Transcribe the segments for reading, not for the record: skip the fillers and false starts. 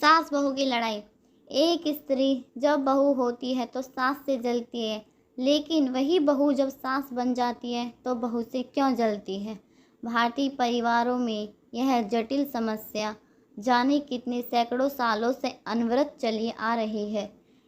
सास बहू की लड़ाई। एक स्त्री जब बहू होती है तो सास से जलती है, लेकिन वही बहू जब सास बन जाती है तो बहू से क्यों जलती है? भारतीय परिवारों में यह जटिल समस्या जाने कितने सैकड़ों सालों से अनवरत चली आ रही है।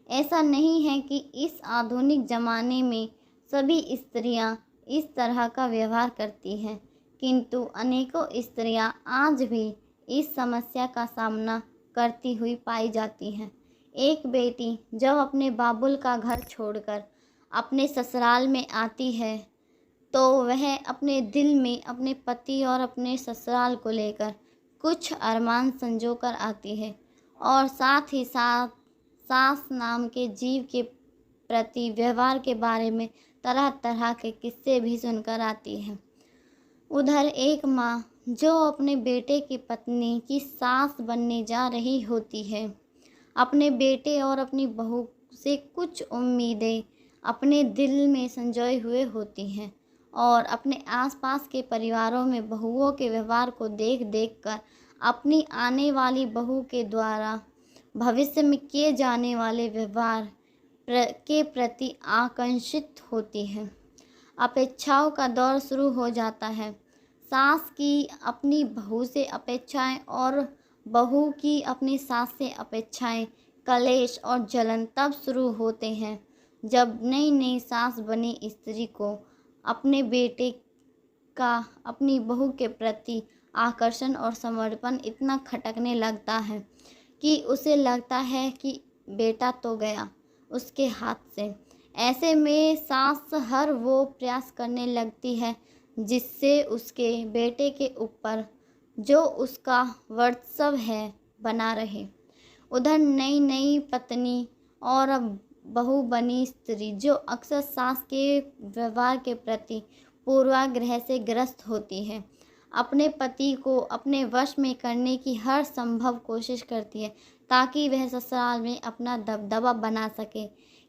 ऐसा नहीं है कि इस आधुनिक ज़माने में सभी स्त्रियां इस तरह का व्यवहार करती हैं, किंतु अनेकों स्त्रियां आज भी इस समस्या का सामना करती हुई पाई जाती हैं। एक बेटी जब अपने बाबुल का घर छोड़कर अपने ससुराल में आती है तो वह अपने दिल में अपने पति और अपने ससुराल को लेकर कुछ अरमान संजो कर आती है, और साथ ही साथ सास नाम के जीव के प्रति व्यवहार के बारे में तरह तरह के किस्से भी सुनकर आती है। उधर एक माँ जो अपने बेटे की पत्नी की सास बनने जा रही होती है, अपने बेटे और अपनी बहू से कुछ उम्मीदें अपने दिल में संजोए हुए होती हैं, और अपने आसपास के परिवारों में बहुओं के व्यवहार को देख देख कर अपनी आने वाली बहू के द्वारा भविष्य में किए जाने वाले व्यवहार के प्रति आकर्षित होती है। अपेक्षाओं का दौर शुरू हो जाता है। सास की अपनी बहू से अपेक्षाएं और बहू की अपनी सास से अपेक्षाएं, कलेश और जलन तब शुरू होते हैं जब नई नई सास बनी स्त्री को अपने बेटे का अपनी बहू के प्रति आकर्षण और समर्पण इतना खटकने लगता है कि उसे लगता है कि बेटा तो गया उसके हाथ से। ऐसे में सास हर वो प्रयास करने लगती है जिससे उसके बेटे के ऊपर जो उसका वर्चस्व है बना रहे। उधर नई नई पत्नी और बहू बनी स्त्री जो अक्सर सास के व्यवहार के प्रति पूर्वाग्रह से ग्रस्त होती है, अपने पति को अपने वश में करने की हर संभव कोशिश करती है ताकि वह ससुराल में अपना दबदबा बना सके।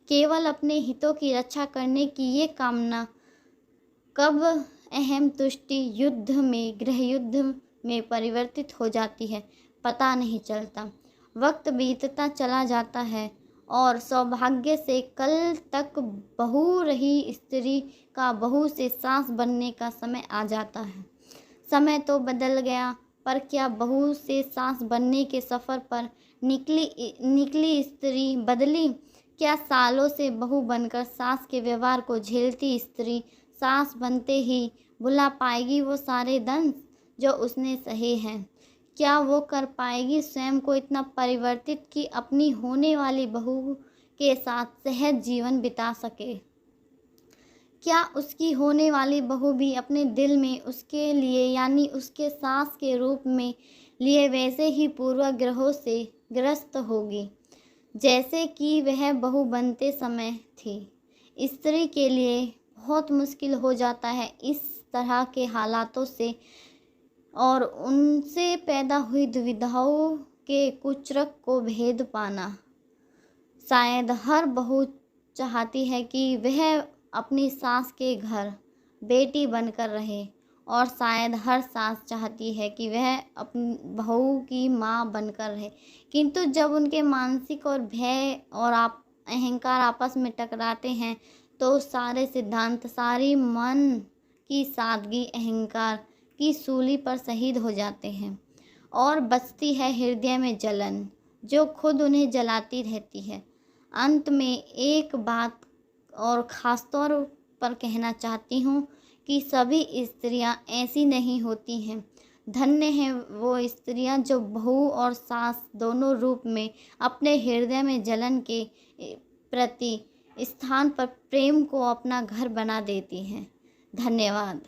केवल अपने हितों की रक्षा करने की ये कामना कब अहम तुष्टि युद्ध में, गृह युद्ध में परिवर्तित हो जाती है पता नहीं चलता। वक्त बीतता चला जाता है और सौभाग्य से कल तक बहू रही स्त्री का बहू से सास बनने का समय आ जाता है। समय तो बदल गया, पर क्या बहू से सास बनने के सफ़र पर निकली स्त्री बदली? क्या सालों से बहू बनकर सास के व्यवहार को झेलती स्त्री सास बनते ही भुला पाएगी वो सारे दंश जो उसने सहे हैं? क्या वो कर पाएगी स्वयं को इतना परिवर्तित कि अपनी होने वाली बहू के साथ सहज जीवन बिता सके? क्या उसकी होने वाली बहू भी अपने दिल में उसके लिए यानी उसके सास के रूप में लिए वैसे ही पूर्वाग्रहों से ग्रस्त होगी जैसे कि वह बहू बनते समय थी? स्त्री के लिए बहुत मुश्किल हो जाता है इस तरह के हालातों से और उनसे पैदा हुई दुविधाओं के कुचरक को भेद पाना। शायद हर बहू चाहती है कि वह अपनी सास के घर बेटी बनकर रहे, और शायद हर सास चाहती है कि वह अपनी बहू की माँ बनकर रहे, किंतु जब उनके मानसिक और भय और अहंकार आपस में टकराते हैं तो सारे सिद्धांत, सारी मन की सादगी अहंकार की सूली पर शहीद हो जाते हैं, और बचती है हृदय में जलन जो खुद उन्हें जलाती रहती है। अंत में एक बात और ख़ास तौर पर कहना चाहती हूँ कि सभी स्त्रियां ऐसी नहीं होती हैं। धन्य हैं वो स्त्रियां जो बहू और सास दोनों रूप में अपने हृदय में जलन के प्रति स्थान पर प्रेम को अपना घर बना देती हैं। धन्यवाद।